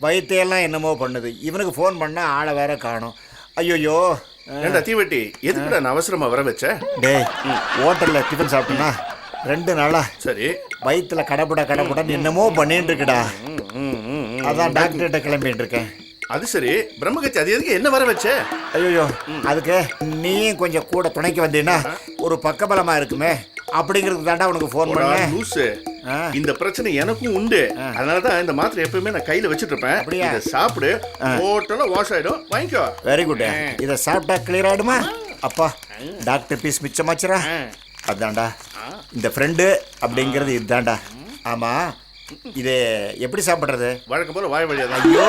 வயிற்றையெல்லாம் என்னமோ பண்ணுது. இவனுக்கு ஃபோன் பண்ணால் ஆளை வேற காணும். ஐயோயோ. ஏண்டா தீவெட்டி, எதுக்குடா நான் அவசரமா வர வச்சேன்? டேய், ஹோட்டலில் டிஃபன் சாப்பிட்டேன்னா 2 நாளா சரி, வயிற்றுல கடப்புடான்னு என்னமோ பண்ணிட்டு இருக்குடா. அதான் டாக்டர்கிட்ட கிளம்பிட்டு இருக்கேன். அது சரி, பிரம்மகத்தி அது எதுக்கு என்ன வர வச்ச? ஐயோ, அதுக்கு நீயும் கொஞ்சம் கூட துணைக்கு வந்தீங்கன்னா ஒரு பக்கபலமா இருக்குமே அப்படிங்கிறது தாண்டா உனக்கு ஃபோன் பண்ணேன். லூசு, இந்த பிரச்சனை எனக்கும் உண்டு. அதனாலதான் இந்த மாத்திரை எப்பவுமே நான் கையில வச்சிட்டு இருப்பேன். இதை சாப்பிடு, டோட்டலா வாஷ் ஆயிடும். வாங்கிக்கோ. Very good. இதை சாப்பிட்டா கிளியர் ஆயிடுமா? அப்பா, டாக்டர் பீஸ் மிச்சமாச்சுரா. அதான்டா இந்த ஃப்ரெண்டு அப்படிங்கிறது இதுதான்டா. ஆமா, இது எப்படி சாப்பிட்றது? வழக்கம் போல வாய் வழியா. ஐயோ,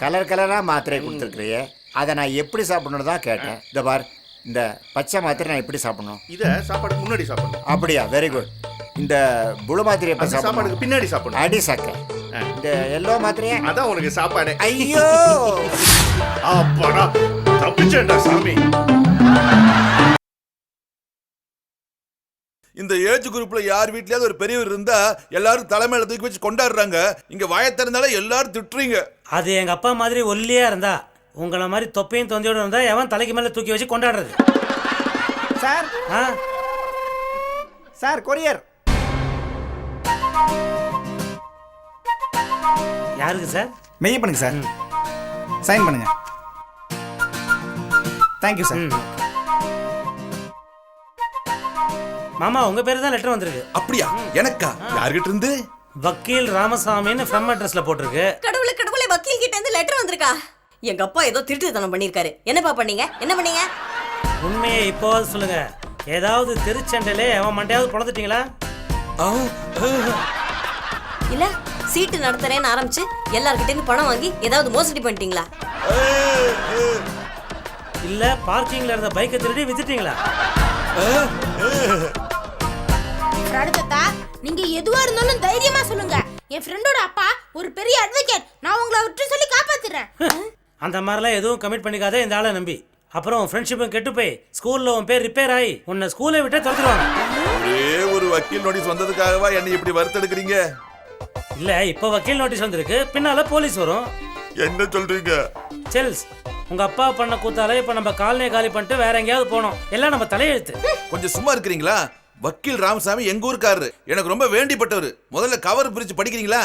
கலர் கலராக மாத்திரை கொடுத்துருக்குறியே, அதை நான் எப்படி சாப்பிடணும் தான் கேட்டேன். இந்த பார், இந்த பச்சை மாத்திரை நான் எப்படி சாப்பிடணும்? இதை சாப்பாடுக்கு முன்னாடி சாப்பிடணும். அப்படியா? Very good. இந்த புழு மாத்திரை எப்போ சாப்பிடணும்? சாப்பாடுக்கு பின்னாடி சாப்பிடணும். அடி சக்க. இந்த எல்லோ மாத்திரையே அதான் உனக்கு சாப்பாடு. ஐயோ, அப்பாடா, தப்பிச்சேன்டா சாமி. இந்த ஏஜ் குரூப்ல யார் வீட்லயாவது ஒரு பெரியவர் இருந்தா எல்லாரும் தலைமையில தூக்கி வச்சு கொண்டாடுறாங்க. இங்க வாயை திறந்தாலே எல்லாரும் திட்டுறீங்க. அது எங்க அப்பா மாதிரி ஒல்லியா இருந்தா, உங்களை மாதிரி தொப்பையும் தொந்தையோட இருந்தா எவன் தலைக்கு மேல தூக்கி வச்சு கொண்டாடுறது? Sir, sir courier. யாருக்கு சார்? மெய் பண்ணுங்க சார், சைன் பண்ணுங்க. Thank you sir. மாமா, உங்க பேரு தான் லெட்டர் வந்திருக்கு. அப்படியா? எனக்கா? யார்கிட்ட இருந்து? வக்கீல் ராமசாமின்னு ஃப்ரம் அட்ரஸ்ல போட்டிருக்கு. கடவுளே கடவுளே, வக்கீல் கிட்ட இருந்து லெட்டர் வந்திருக்கா? எங்க அப்பா ஏதோ திருட்டுத்தனம் பண்ணிருக்காரு. என்னப்பா பண்ணீங்க? என்ன பண்ணீங்க? உண்மையை இப்போவாது சொல்லுங்க. ஏதாவது திருச்சண்டையிலே அவன் மண்டையாவது பொழந்துட்டீங்களா? இல்ல சீட்டு நடத்துறேன்னு ஆரம்பிச்சு எல்லார்கிட்ட இருந்து பணம் வாங்கி ஏதாவது மோசடி பண்ணிட்டீங்களா? இல்ல பார்க்கிங்ல இருந்த பைக்கை திருடி வித்துட்டீங்களா? தாத்தா, நீங்க எதுவா இருந்தாலும் தைரியமா சொல்லுங்க. என் ஃப்ரெண்டோட அப்பா ஒரு பெரிய அட்வொகேட். நான் உங்களை விட்டு சொல்லி காப்பாத்துறேன். அந்த மாதிரிலாம் எதுவும் கமிட் பண்ணிக்காத இந்த ஆளை நம்பி. அப்புறம் ஃப்ரெண்ட்ஷிப்பும் கெட்டு போய் ஸ்கூல்ல உன் பேர் ரிப்பேர் ஆகி உன்னை ஸ்கூலை விட்டே துரத்துருவாங்க. ஒரே ஒரு வக்கீல் நோட்டீஸ் வந்ததுக்காகவா என்னை இப்படி வறுத்தெடுக்கிறீங்க? இல்ல, இப்ப வக்கீல் நோட்டீஸ் வந்திருக்கு, பின்னால போலீஸ் வரும். என்ன சொல்றீங்க? செல்ஸ், உங்க அப்பா பண்ண கூத்தால இப்ப நம்ம காலனியை காலி பண்ணிட்டு வேற எங்கேயாவது போனோம். எல்லாம் நம்ம தலையெழுத்து. கொஞ்சம் சும்மா இருக்கிறீங்களா? வக்கீல் ராமசாமி எங்க ஊருக்காரரு, எனக்கு ரொம்ப வேண்டிப்பட்டவர். முதல்ல கவர் பிரிச்சு படிக்கிறீங்களா?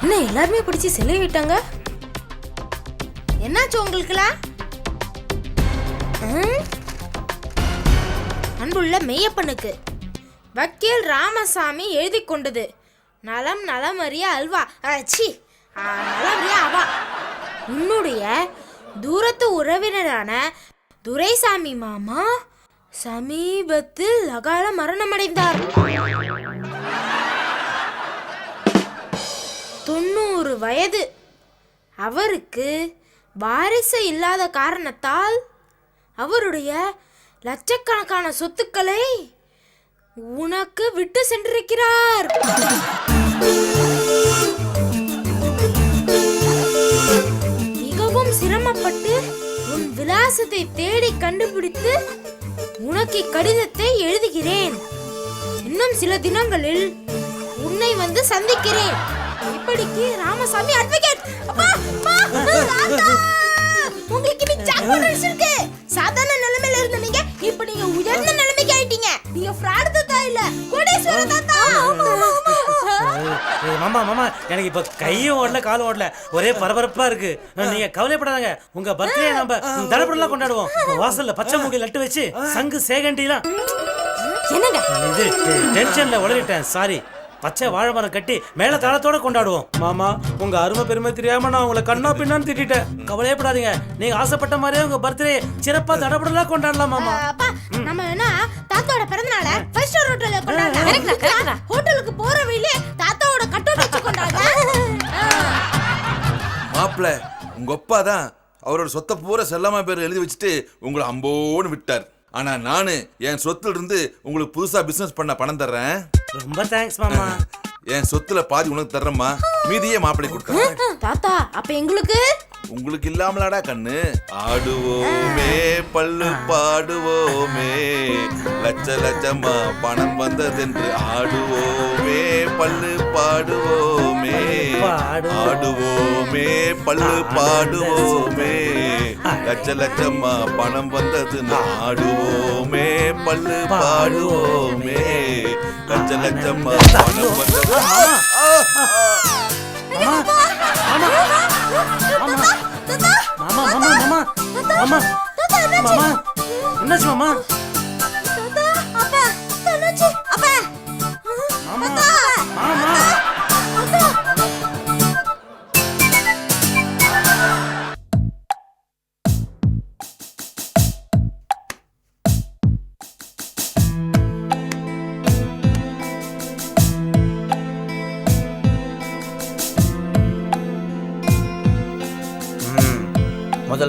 என்ன எல்லாருமே பிடிச்சி செலவிட்டாங்க? என்னாச்சு உங்களுக்குலாம்? அன்புள்ள மெய்யப்பனுக்கு வக்கீல் ராமசாமி எழுதி கொண்டது. நலம் நலமறிய அல்வா. நலமறிய அவா. உன்னுடைய தூரத்து உறவினரான துரைசாமி மாமா சமீபத்தில் அகால மரணமடைந்தார். 90 வயது. அவருக்கு வாரிசு இல்லாத காரணத்தால் அவருடைய லட்சக்கணக்கான சொத்துக்களை உனக்கு விட்டு சென்றிருக்கிறார். மிகவும் சிரமப்பட்டு உன் விலாசத்தை தேடி கண்டுபிடித்து உனக்கு கடிதத்தை எழுதுகிறேன். இன்னும் சில தினங்களில் உன்னை வந்து சந்திக்கிறேன். இப்படிக்கு ராமசாமி அட்வொகேட். அப்பா, உங்களுக்கு இருக்கு. சாதாரண நிலைமையில இருந்த நீங்க இப்ப நீங்க உயர்ந்த நிலைமைக்கு ஆயிட்டீங்க. நீங்க ஃப்ராட் தாத்தா இல்ல, கோடீஸ்வர தாத்தா. மாமா மாமா, எனக்கு இப்ப கையும் ஓடல காலும் ஓடல, ஒரே பரபரப்பா இருக்கு. நீங்க கவலைப்படாதீங்க, உங்க பர்த்டே நம்ம தடபடலாம் கொண்டாடுவோம். வாசல்ல பச்சை மூடி லட்டு வச்சு சங்கு சேகண்டிலாம். என்னங்க இது டென்ஷன்ல உளறிட்டேன், சாரி. பச்சை வாழை மரம் கட்டி மேல தாளத்தோட கொண்டாடுவோம். மாமா உங்க அருமை பெருமை தெரியாம நான் உங்களை கண்ணா பின்னான்னு திட்டிட்டேன். கவலையப்படாதீங்க, நீங்க ஆசைப்பட்ட மாதிரியே உங்க பர்த்டே சிறப்பா தடபடலாம் கொண்டாடலாம் மாமா. அப்பா நம்ம வேணா தாத்தாவோட பிறந்தநாளை 5 ஸ்டார் ஹோட்டல்ல கொண்டாடலாம். ஹோட்டலுக்கு போற வழியிலே தாத்தாவோட கட்டோட வச்சு கொண்டாடலாம். மாப்பிள்ள உங்க அப்பா தான் அவரோட சொத்தை பூரா செல்லம்மா பேர் எழுதி வச்சுட்டு உங்களை அம்போன்னு விட்டார். ஆனா நானு என் சொத்துல இருந்து உங்களுக்கு புதுசா பிசினஸ் பண்ண பணம் தர்றேன். ரொம்ப தேங்க்ஸ் மாமா. என் சொத்துல பாதி உனக்கு தர்றேம்மா, மீதியே மாப்பிள்ளை கொடுக்குறேன். தாத்தா அப்ப எங்களுக்கு உங்களுக்கு இல்லாமலாடா கண்ணு. ஆடுவோமே பல்லு பாடுவோமே, லட்ச லட்சமா பணம் வந்ததென்று ஆடுவோமே பல்லு பாடுவோமே, ஆடுவோமே பல்லு பாடுவோமே, லட்ச லட்சமா பணம் வந்ததுன்னு ஆடுவோமே பல்லு பாடுவோமே, லட்ச லட்சமா பணம் வந்தது. மாமா மாமா மாமா மாமா மாமா என்னாச்சு மாமா? மாமா மாமா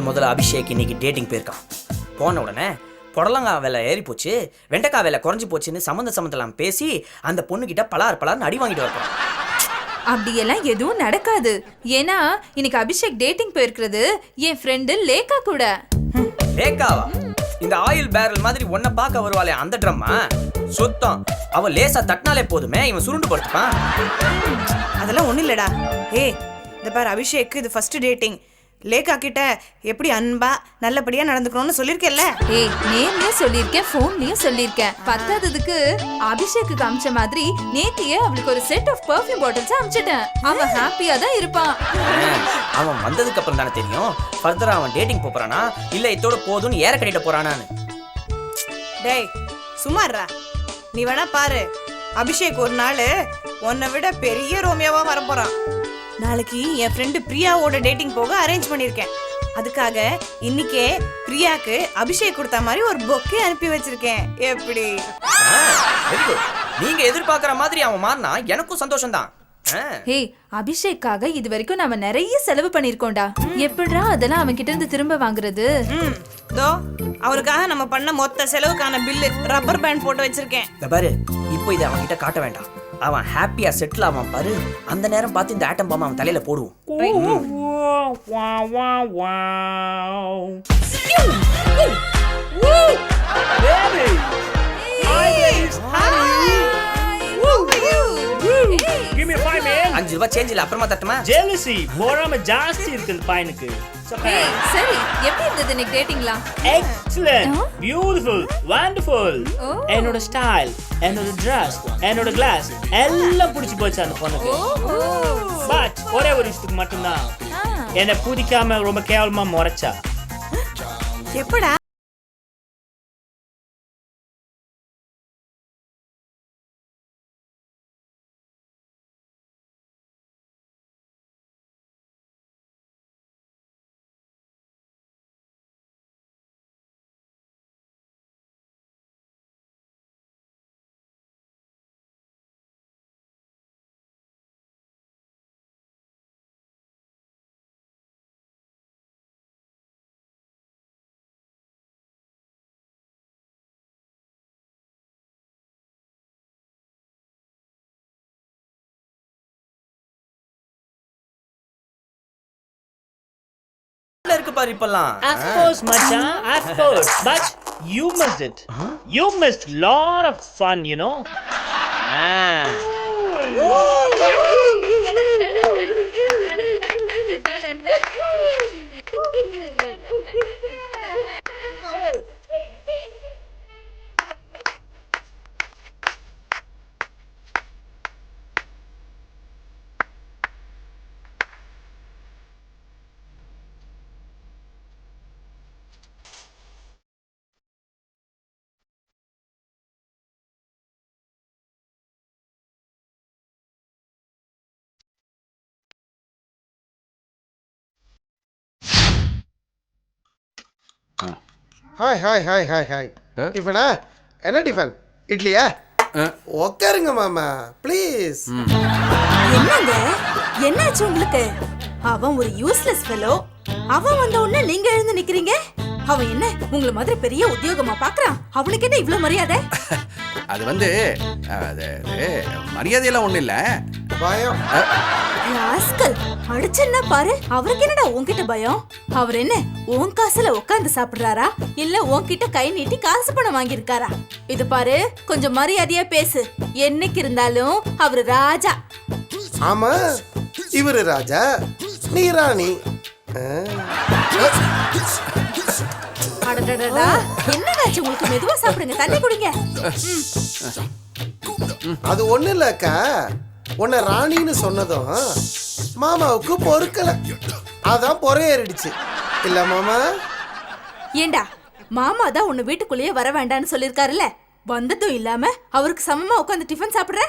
முதல்ல அபிஷேக் இன்னைக்கு டேட்டிங் போயிருக்கான். போன உடனே புடலங்காய் விலை ஏறி போச்சு, வெண்டைக்காய் விலை குறைஞ்சி போச்சுன்னு சம்மந்தம் பேசி அந்த பொண்ணுகிட்ட பலார்னு அடி வாங்கிட்டு வரப்போம். அப்படியெல்லாம் எதுவும் நடக்காது. ஏன்னா இன்னைக்கு அபிஷேக் டேட்டிங் போயிருக்கிறது என் ஃப்ரெண்டு லேக்கா கூட. லேக்காவா? இந்த ஆயில் பேரல் மாதிரி ஒன்ன பார்க்க வருவாளே அந்த ட்ரம்மா சுத்தம். அவ லேசா தட்டினாலே போதுமே இவன் சுருண்டு படுத்துப்பான். அதெல்லாம் ஒன்றும் இல்லடா. இந்த பாரு அபிஷேக், இது ஃபர்ஸ்ட் டேட்டிங். லேக்கா கிட்ட எப்படி அன்பா நல்லபடியா நடந்துக்கணும்னு சொல்லிருக்கேன்ல. நேர்லயும் சொல்லிருக்கேன், போன்லயும் சொல்லிருக்கேன். பத்தாததுக்கு அபிஷேக்கு அமிச்ச மாதிரி நேத்தியே அவளுக்கு ஒரு செட் ஆஃப் பெர்ஃப்யூம் பாட்டில்ஸ் அமிச்சிட்டேன். அவன் ஹாப்பியா தான் இருப்பான். அவன் வந்ததுக்கு அப்புறம் தானே தெரியும் ஃபர்தரா அவன் டேட்டிங் போறானா இல்ல இதோட போதும்னு ஏற கட்டிட்ட போறானான்னு. டேய் சும்மாறா, நீ வேணா பாரு. அபிஷேக் ஒரு நாள் உன்னை விட பெரிய ரோமியோவா வரப்போறான். நாளைக்கு என் ஃப்ரெண்டு பிரியாவோட டேட்டிங் போக அரேஞ்ச் பண்ணிருக்கேன். அதுக்காக இன்னைக்கே பிரியாக்கு அபிஷேக் கொடுத்த மாதிரி ஒரு பொக்கே அனுப்பி வச்சிருக்கேன். எப்படி? நீங்க எதிர்பார்க்கிற மாதிரி அவன் மாறினா எனக்கும் சந்தோஷம் தான். அபிஷேக்காக இது வரைக்கும் நாம நிறைய செலவு பண்ணிருக்கோம்டா. எப்படிடா அதெல்லாம் அவன் கிட்ட இருந்து திரும்ப வாங்குறது? தோ அவருக்காக நம்ம பண்ண மொத்த செலவுக்கான பில்லு ரப்பர் பேண்ட் போட்டு வச்சிருக்கேன். பாரு, இப்போ இதை அவன் கிட்ட காட்ட வேண்டாம். அவன் ஹாப்பியா செட்டில் ஆவான் பாரு. அந்த நேரம் பார்த்து இந்த ஆட்டம் பாம்பு அவன் தலையில போடுவோம். Give me a 5 man. 5 ரூபாய் சேஞ்ச் இல்ல, அப்புறமா தட்டுமா? Jealousy போராம ஜாஸ்தி இருக்கு இந்த பையனுக்கு. சரி, எப்படி இருந்தது இன்னைக்கு டேட்டிங்லாம்? Excellent, beautiful, wonderful. என்னோட ஸ்டைல், என்னோட Dress, என்னோட கிளாஸ் எல்லாம் பிடிச்சு போச்சு அந்த பொண்ணுக்கு. பட் ஒரே ஒரு விஷயத்துக்கு மட்டும்தான் என்ன பிடிக்காம ரொம்ப கேவலமா முறைச்சா. எப்படா? இருக்கு பாரு இப்பலாம். Of course மச்சான், of course, but you missed it. You missed lot of fun, you know. Hi hi hi hi hi டிஃபனா என்ன டிஃபன் இட்லியா உட்காருங்க மாமா ப்ளீஸ். என்னங்க என்னாச்சு உங்களுக்கு? அவன் ஒரு யூஸ்லெஸ் ஃபெலோ. அவன் வந்த உடனே நீங்க எழுந்து நிக்கிறீங்க. அவன் என்ன உங்களை மாதிரி பெரிய உத்தியோகமா பாக்குறான்? அவனுக்கு என்ன இவ்வளவு மரியாதை? அது வந்து அது மரியாதையெல்லாம் ஒண்ணும் இல்ல, பயம். ராஸ்கல் அடிச்சன்னா பாரு. அவருக்கு என்னடா உன்கிட்ட பயம்? அவர் என்ன உன் காசுல உட்கார்ந்து சாப்பிடுறாரா இல்ல உன்கிட்ட கை நீட்டி காசு பணம் வாங்கியிருக்காரா? இது பாரு, கொஞ்சம் மரியாதையா பேசு. என்னைக்கு இருந்தாலும் அவரு ராஜா. ஆமா, இவரு ராஜா, நீ ராணி. அடடடடா, என்னடாச்சு உங்களுக்கு? மெதுவா சாப்பிடுங்க, தண்ணி குடிங்க. அது ஒண்ணு இல்லக்கா, உன்னை ராணின்னு சொன்னதும் மாமாவுக்கு பொறுக்கல, அதான் பொறையேறிடுச்சு இல்ல மாமா? ஏண்டா, மாமா தான் உன்னை வீட்டுக்குள்ளேயே வர வேண்டாம்னு சொல்லிருக்காருல்ல, வந்ததும் இல்லாம அவருக்கு சமமா உட்காந்து டிஃபன் சாப்பிடுற?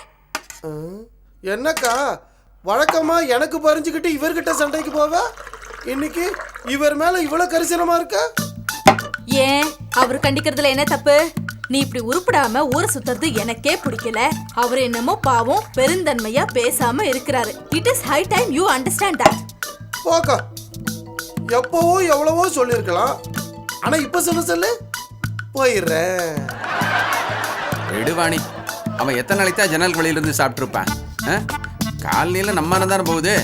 என்னக்கா வழக்கமா எனக்கு பறிஞ்சுக்கிட்டு இவர்கிட்ட சண்டைக்கு போவ, இன்னைக்கு இவர் மேல இவ்வளவு கரிசனமா இருக்க? ஏன் அவர் கண்டிக்கிறதுல என்ன தப்பு? நீ இப்படி உருப்படாம ஊரை சுத்துறது எனக்கே பிடிக்கல. அவர் என்னமோ பாவம் பெருந்தன்மையா பேசாம இருக்கிறாரு. It is high time you understand that. போக்கா, எப்பவோ எவ்வளவோ சொல்லிருக்கலாம், ஆனா இப்ப சொல்லு போயிடுறேன். விடுவாணி, அவன் எத்தனை நாளைக்கு தான் ஜன்னல் வழியில இருந்து சாப்பிட்டு இருப்பான்? காலையில நம்ம தானே போகுது,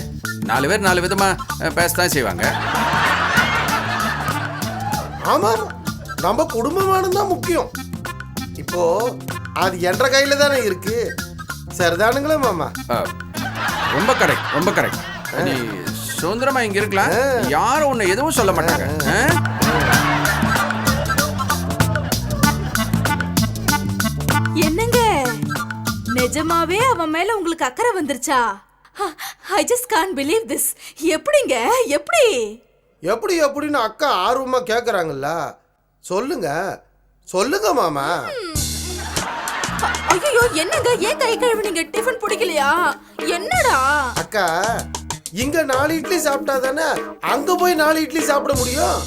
4 பேர் 4 விதமா பேசத்தான் செய்வாங்க. ஆமா, நம்ம குடும்பமானது தான் முக்கியம். இப்போ அது என்ற கையில தானே இருக்கு. சரிதானுங்களே மாமா? ரொம்ப கரெக்ட், ரொம்ப கரெக்ட். நீ சுதந்திரமா இங்க இருக்கலாம், யாரும் உன்னை எதுவும் சொல்ல மாட்டாங்க. என்னங்க, நிஜமாவே அவன் மேல உங்களுக்கு அக்கறை வந்துருச்சா? I just can't believe this. எப்படிங்க, எப்படி? எப்படி எப்படின்னு அக்கா ஆர்வமா கேக்குறாங்கல்ல, சொல்லுங்க சொல்லுங்க மாமா. ஐயோ, என்னங்க ஏன் கை கழுவுனீங்க? டிஃபன் பிடிக்கலையா? என்னடா அக்கா, இங்க 4 இட்லி சாப்பிட்டா தானே அங்க போய் 4 இட்லி சாப்பிட முடியும்.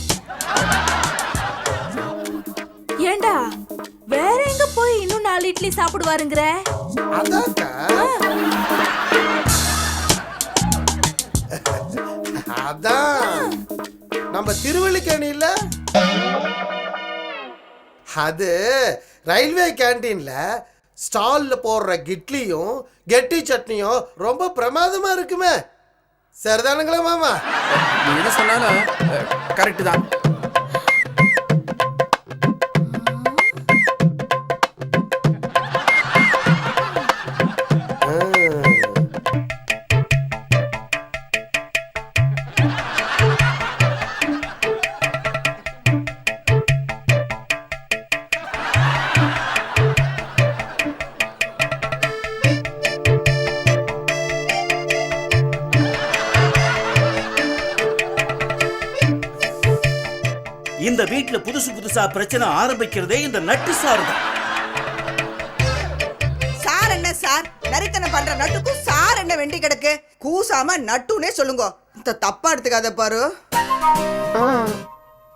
ஏண்டா வேற எங்க போய் இன்னும் 4 இட்லி சாப்பிடுவாருங்கற? அதான்க்கா, அதான் நம்ம திருவள்ளிக்கேணியில அது ரயில்வே கேண்டீன்ல ஸ்டால்ல போடுற கிட்லியும் கெட்டி சட்னியும் ரொம்ப பிரமாதமா இருக்குமே. சரிதானுங்களா மாமா? நீ என்ன சொன்னாலும் கரெக்ட் தான். இந்த வீட்டுல புதுசா பிரச்சனை ஆரம்பிக்கிறதே இந்த நட்டு சார் தான். சார் என்ன சார், நரித்தனம் பண்ற நட்டுக்கும் சார் என்ன வெண்டி கிடக்கு? கூசாம நட்டுனே சொல்லுங்க. இந்த தப்பா எடுத்துக்காத பாரு.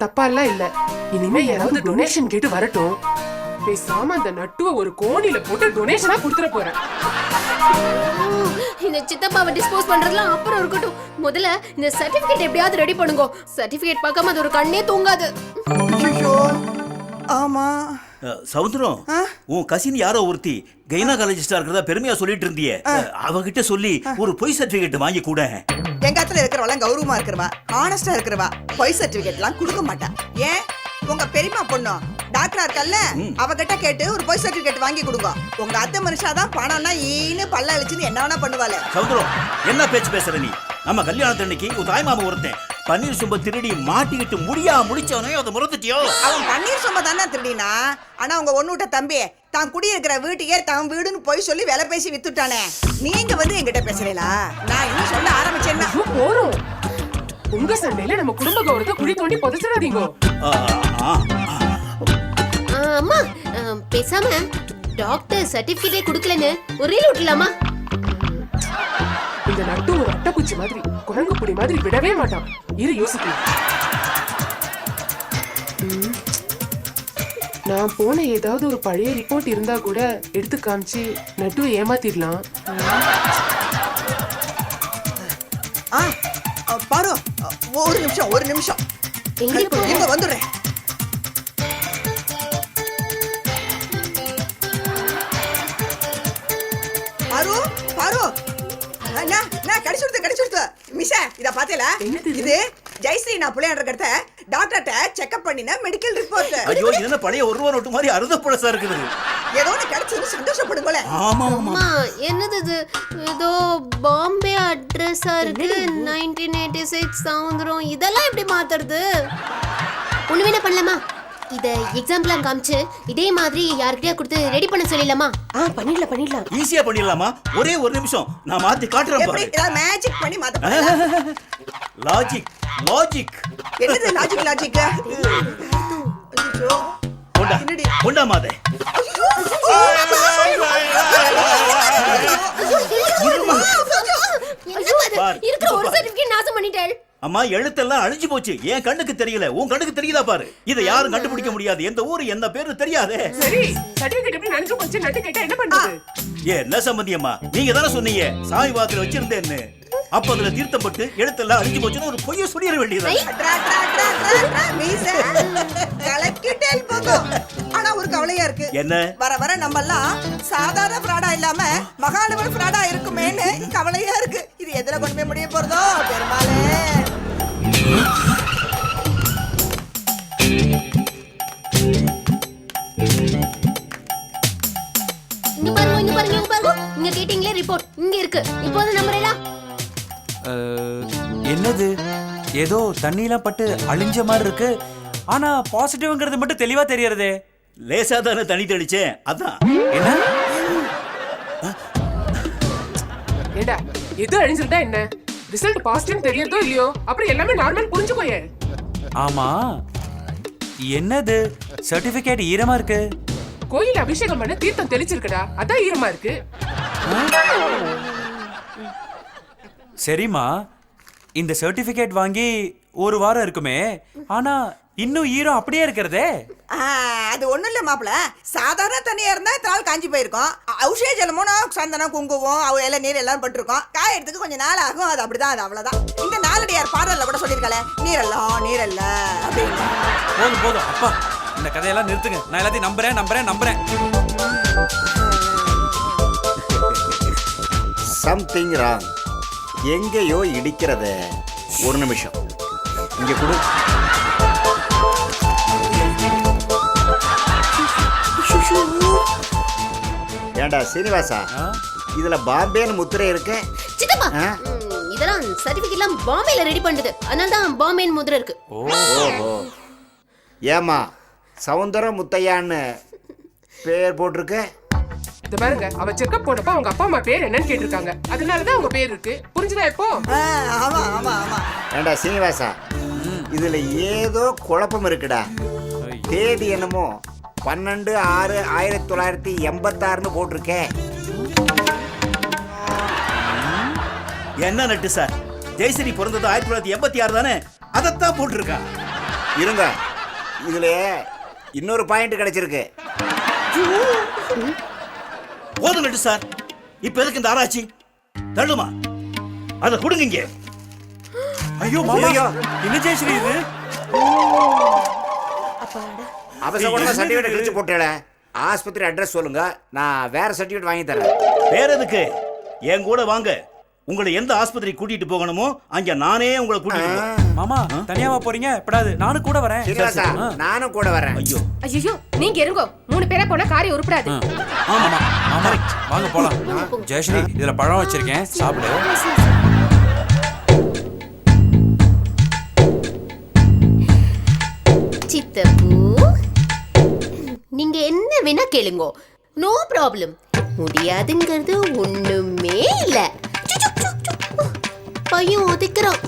தப்பா எல்லாம் இல்ல. இனிமே யாராவது டொனேஷன் கேட்டு வரட்டும், பேசாம அந்த நட்டுவை ஒரு கோணில போட்டு டொனேஷனா கொடுத்துட போறேன். இந்த சித்தப்பாவை டிஸ்போஸ் பண்றதுலாம் அப்புறம் இருக்கட்டும். முதல்ல இந்த சர்டிபிகேட் எப்படியாவது ரெடி பண்ணுங்க. சர்டிபிகேட் பார்க்காம அது ஒரு கண்ணே தூங்காது. ஆமா சவுந்தரம், உன் கசின் யாரோ ஒருத்தி கைனகாலஜிஸ்டா இருக்கிறதா பெருமையா சொல்லிட்டு இருந்தியே, அவகிட்ட சொல்லி ஒரு பொய் சர்டிபிகேட் வாங்கி கூட. எங்க இடத்துல இருக்கிறவள கௌரவமா இருக்கிறவா, ஆனஸ்டா இருக்கிறவா பொய் சர்டிபிகேட்லாம் கொடுக்க மாட்டா. ஏன் உங்க பெரியமா பொண்ணு டாக்டரா இருக்கல்ல, அவகிட்ட கேட்டு ஒரு பொய் சர்டிபிகேட் வாங்கி கொடுங்க. உங்க அத்தை மனுஷாதான் பணம்னா ஈன்னு பல்ல அழிச்சுன்னு என்ன வேணா பண்ணுவாளே. சவுந்தரம், என்ன பேச்சு பேசுற நீ? நம்ம கல்யாணத்தன்னைக்கு ஒரு தாய்மாம ஒருத்தன் பன்னீர் சொம்ப திருடி மாட்டிக்கிட்டு முடிச்சவனே அதை முறந்துட்டியோ? அவன் பன்னீர் சொம்ப தானே திருடினா, ஆனா உங்க ஒண்ணுட்ட தம்பி தான் குடியிருக்கிற வீட்டுக்கே தான் வீடுன்னு போய் சொல்லி விலை பேசி வித்துட்டானே. நீங்க வந்து என்கிட்ட பேசுறீங்களா? நான் இன்னும் சொல்ல ஆரம்பிச்சேன்னா போறோம். உங்க சண்டையில நம்ம குடும்ப கௌரவத்தை குழி தோண்டி புதைச்சிடாதீங்க. அம்மா, பேசாம டாக்டர் சர்டிபிகேட்டே கொடுக்கலன்னு ஒரு ரீல் விட்டுலாமா? இந்த நட்டு ஒரு அட்டைப்பூச்சி மாதிரி, குரங்கு புடி மாதிரி விடவே மாட்டான். இரு யோசிக்கலாம். நான் போன ஏதாவது ஒரு பழைய ரிப்போர்ட் இருந்தா கூட எடுத்து காமிச்சு நட்டுவை ஏமாத்திடலாம். பாரு, ஒரு நிமிஷம் எங்க வந்துடுறேன். பாரு பாரு, நான் கடிச்சுடுத்து மிஷா, இத பாத்தீங்களா? இது ஜெயஸ்ரீ நான் புள்ளையன்ற கடத்த டாக்டர்ட்ட செக்அப் பண்ணின மெடிக்கல் ரிப்போர்ட். ஐயோ, இது என்ன பழைய 1 ரூபா நோட்டு மாதிரி அறுத புலசா இருக்குது. ஏதோ ஒன்று கிடைச்சது சந்தோஷப்படுங்களே. ஆமா அம்மா, என்னது இது? ஏதோ பாம்பே அட்ரஸா இருக்கு. 1986 சவுந்தரம். இதெல்லாம் எப்படி மாத்துறது? ஒண்ணு வேணா பண்ணலாமா? இத எக்ஸாம்பிளா காமிச்சு இதே மாதிரி யார்கிட்டயா கொடுத்து ரெடி பண்ண சொல்லிடலாமா? பண்ணிடலாம். ஈஸியா பண்ணிடலாமா? ஒரே ஒரு நிமிஷம், நான் மாத்தி காட்டுறேன் பாரு. எப்படி மேஜிக் பண்ணி மாத்த? லாஜிக் என்னது லாஜிக்? கொண்டா மாதே. இருக்கிற ஒரு சர்டிபிகேட் நாசம் பண்ணிட்டேன். அம்மா, எழுத்தெல்லாம் அழிஞ்சு போச்சு. என் கண்ணுக்கு தெரியல, உன் கண்ணுக்கு தெரியுதா பாரு. இதை யாரும் கண்டுபிடிக்க முடியாது. எந்த ஊரு என்ன பேரு தெரியாதே. சரி, சர்டிபிகேட் எப்படி நஞ்சு போச்சு? நட்டு கேட்டா என்ன பண்றது? என்ன சம்பந்தியம்மா, நீங்க தானே சொன்னீங்க சாமி பாத்திரம் வச்சிருந்தேன்னு. அப்ப அதுல தீர்த்தப்பட்டு எழுத்தெல்லாம் அழிஞ்சு போச்சுன்னு ஒரு பொய்ய சொல்லிட வேண்டியது. ஆனா ஒரு கவலையா இருக்கு. என்ன? வர நம்ம எல்லாம் சாதாரண ஃப்ராடா இல்லாம மகாலவல் ஃப்ராடா இருக்குமேன்னு கவலையா இருக்கு. இது எதுல கொண்டு போய் முடிய போறதோ பெருமாளே. இங்க பாருங்க. இங்க கேட்டிங்களே ரிப்போர்ட் இங்க இருக்கு. இப்போ நம்புறீங்களா? என்னது? ஏதோ தண்ணிலாம் பட்டு அழிஞ்ச மாதிரி இருக்கு. ஆனா பாசிட்டிவ்ங்கிறது மட்டும் தெளிவா தெரியறதே. லேசா தானே தண்ணி தெளிச்சேன், அதான். என்ன? ஏண்டா, எது அழிஞ்சிருந்தா என்ன? ரிசல்ட் பாசிட்டிவ் தெரியறதோ இல்லையோ, அப்புறம் எல்லாமே நார்மல் புரிஞ்சுக்கோயே. ஆமா, என்னது? சர்டிபிகேட் ஈரமா இருக்கு. கோயில் அபிஷேகம் பண்ண தீர்த்தம் தெளிச்சிருக்கடா, அதான் ஈரமா இருக்கு. சரிம்மா, இந்த சர்டிபிகேட் வாங்கி ஒரு வாரம் இருக்குமே, ஆனா இன்னும் ஈரம் அப்படியே இருக்கிறதே. அது ஒண்ணும் இல்ல மாப்பிள, சாதாரண தண்ணியா இருந்தா இத்தனை காஞ்சி போயிருக்கும். ஔஷத ஜலமும் சந்தனம் குங்குமம் எல்லாம் நீர் எல்லாம் பட்டிருக்கும். காயறதுக்கு கொஞ்சம் நாள் ஆகும். அது அப்படிதான், அது அவ்வளவுதான். இந்த நாலடியார் பாடல்ல கூட சொல்லிருக்கல, நீரல்ல அப்படின்னு. போதும் அப்பா, இந்த கதையெல்லாம் நிறுத்துங்க. நான் எல்லாத்தையும் நம்புறேன். Something wrong. எங்கேயோ இடிக்கிறது. ஒரு நிமிஷம் இங்க கொடு. ஏண்டா சீனிவாசா, இதுல பாம்பேன்னு முத்திரை இருக்கு. சித்தப்பா, இதெல்லாம் சர்டிபிகேட்லாம் பாம்பேல ரெடி பண்ணுது. அதனால தான் பாம்பேன்னு முத்திரை இருக்கு. ஓஹோ. ஏமா சவுந்தரம் முத்தையான்னு பேர் போட்டிருக்கு. இத பாருங்க, அவ செக்அப் போனப்ப அவங்க அப்பா அம்மா பேர் என்னன்னு கேட்டிருக்காங்க. அதனாலதான் அவங்க பேர் இருக்கு. புரிஞ்சுதா இப்போ? ஏண்டா சீனிவாசா, இதுல ஏதோ குழப்பம் இருக்குடா. தேதி என்னமோ 12/6/1986 போட்டிருக்கேன். என்ன நட்டு சார், ஜெயஸ்ரீ பிறந்தது 1986 தானே? அதைத்தான் போட்டிருக்கா. இருங்க, இதுல இன்னொரு பாயிண்ட் கிடைச்சிருக்கு. போதும் நட்டு சார், இப்ப எதுக்கு இந்த ஆராய்ச்சி? தள்ளுமா, அதை கொடுங்க. ஐயோ மாமா, என்ன ஜெயஸ்ரீ இது? அவசரமா சர்டிபிகேட் கிழிச்சு போட்டேல. ஆஸ்பத்திரி அட்ரஸ் சொல்லுங்க, நான் வேற சர்டிபிகேட் வாங்கி தரேன். வேற எதுக்கு? என் கூட வாங்க. உங்களை எந்த ஆஸ்பத்திரி கூட்டிட்டு போகணுமோ அங்க நானே உங்களை கூட்டிட்டு. மாமா, தனியாவா போறீங்க? படாது, நானும் கூட வரேன். நானும் கூட வரேன். ஐயோ, நீங்க இருங்கோ. 3 பேரா போனா காரியம் உருப்படாது. ஆமா, வாங்க போலாம். ஜெயஸ்ரீ, இதுல பழம் வச்சிருக்கேன், சாப்பிடு. சித்தப்பு, நீங்க என்ன வேணா கேளுங்க, நோ ப்ராப்ளம். முடியாதுங்கிறது ஒண்ணுமே இல்ல. பையன் ஒதுக்குறான்.